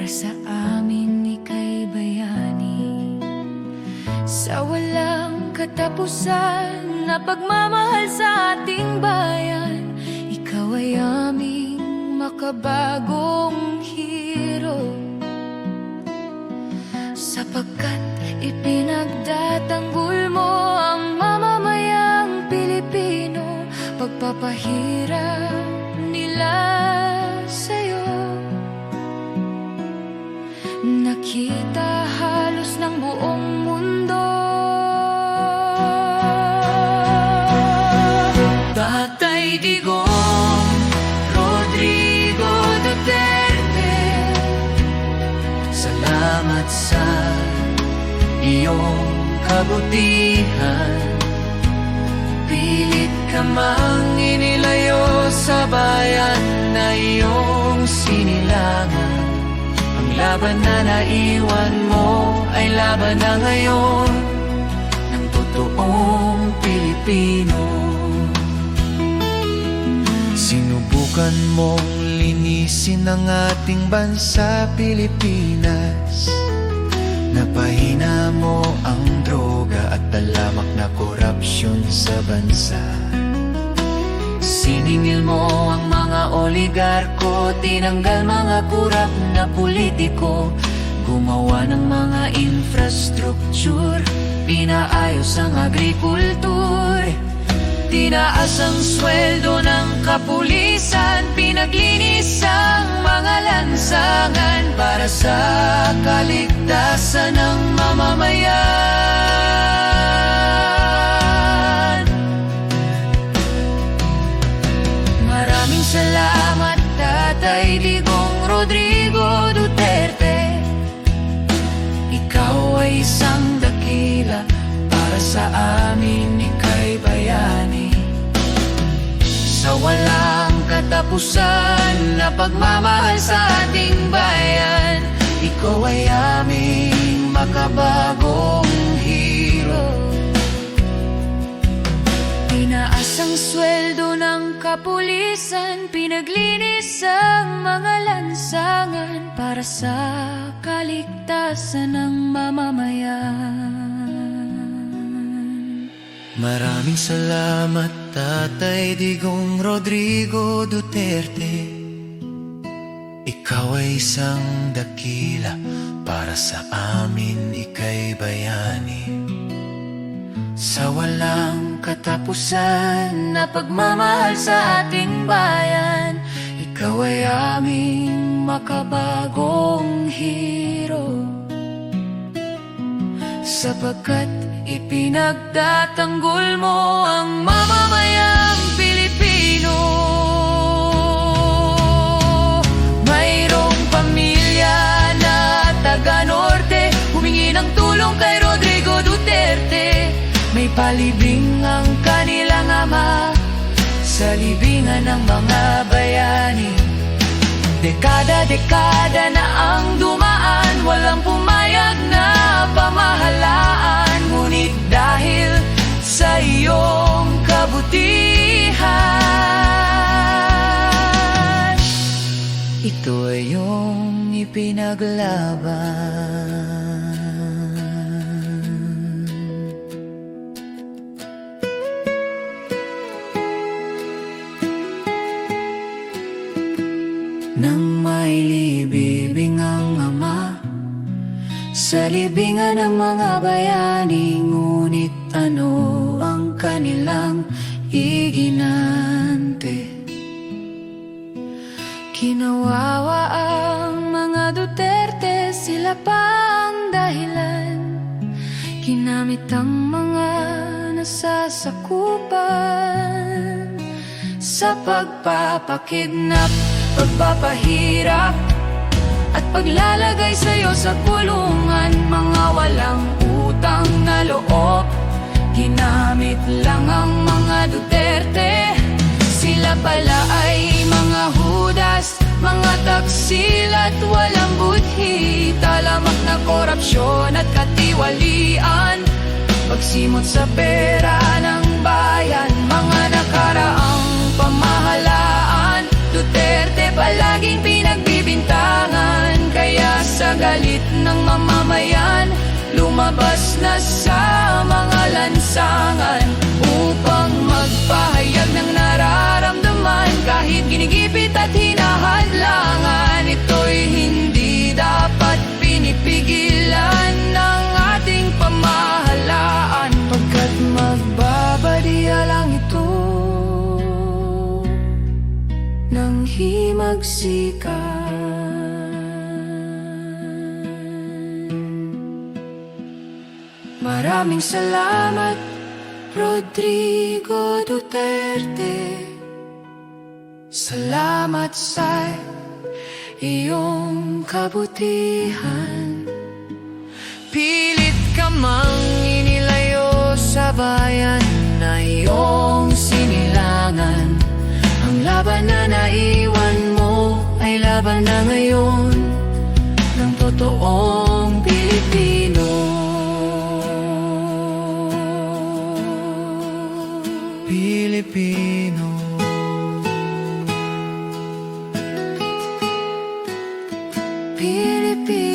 sa amin ika'y bayani. Sa walang katapusan na pagmamahal sa ating bayan, ikaw ay aming makabagong hero. Sapagkat ipinagdatanggol mo ang mamamayang Pilipino, pagpapahirap nila sa'yo. Nakita halos ng buong mundo. Tatay Digong Rodrigo Duterte, salamat sa iyong kabutihan. Pilit ka mang inilayo sa bayan na iyong sinilangan. Ang laban na naiwan mo ay laban na ngayon ng totoong Pilipino. Sinubukan mong linisin ang ating bansa, Pilipinas. Napahina mo ang droga at talamak na korupsyon sa bansa. Siningil mo ang mga oligarko, tinanggal mga kurap na politiko, gumawa ng mga infrastructure, pinaayos ang agrikultur. Tinaas ang sweldo ng kapulisan, pinaglinis ang mga lansangan para sa kaligtasan ng mamamayan. Maraming salamat, Tatay Digong Rodrigo Duterte. Ikaw ay isang dakila, para sa amin ika'y bayani. Sa walang katapusan na pagmamahal sa ating bayan, ikaw ay aming makabagong hero. Tinaas ang sweldo ng kapulisan, pinaglinis ang mga lansangan para sa kaligtasan ng mamamayan. Maraming salamat, Tatay Digong Rodrigo Duterte. Ikaw ay isang dakila, para sa amin ika'y bayani. Sa walang katapusan na pagmamahal sa ating bayan, ikaw ay aming makabagong hero. Sapagkat ipinagdatanggol mo ang mamamayang Pilipino. Mayroong pamilya na taga-norte, humingi ng tulong kay Rodrigo Duterte. May palibing ang kanilang ama sa libingan ng mga bayani. Dekada-dekada na ang dumaan, walang pumayag na pamahalaan. Ngunit dahil sa iyong kabutihan, ito ay iyong ipinaglaban. Nang may libibing ang ama sa libingan ng mga bayani, ngunit ano ang kanilang iginante? Kinawawa ang mga Duterte, sila pa ang dahilan. Ginamit ang mga nasasakupan sa pagpapakidnap, pagpapahirap at paglalagay sa'yo sa kulungan. Mga walang utang na loob, ginamit lang ang mga Duterte. Sila pala ay mga Judas, mga taksil at walang budhi. Talamak na korupsyon at katiwalian, pagsimot sa pera ng bayan. Mga nakaraang pamahalaan, Duterte palaging pinagbibintangan. Kaya lumabas na sa mga lansangan upang magpahayag ng nararamdaman. Kahit ginigipit at hinahadlangan, ito'y hindi dapat pinipigilan ng ating pamahalaan, pagkat magbabadya lang ito ng himagsikan. Maraming salamat, Rodrigo Duterte. Salamat sa iyong kabutihan. Pilit ka mang inilayo sa bayan na iyong sinilangan. Ang laban na naiwan mo ay laban na ngayon ng totoong Pilipino. Pilipino. Pilipino.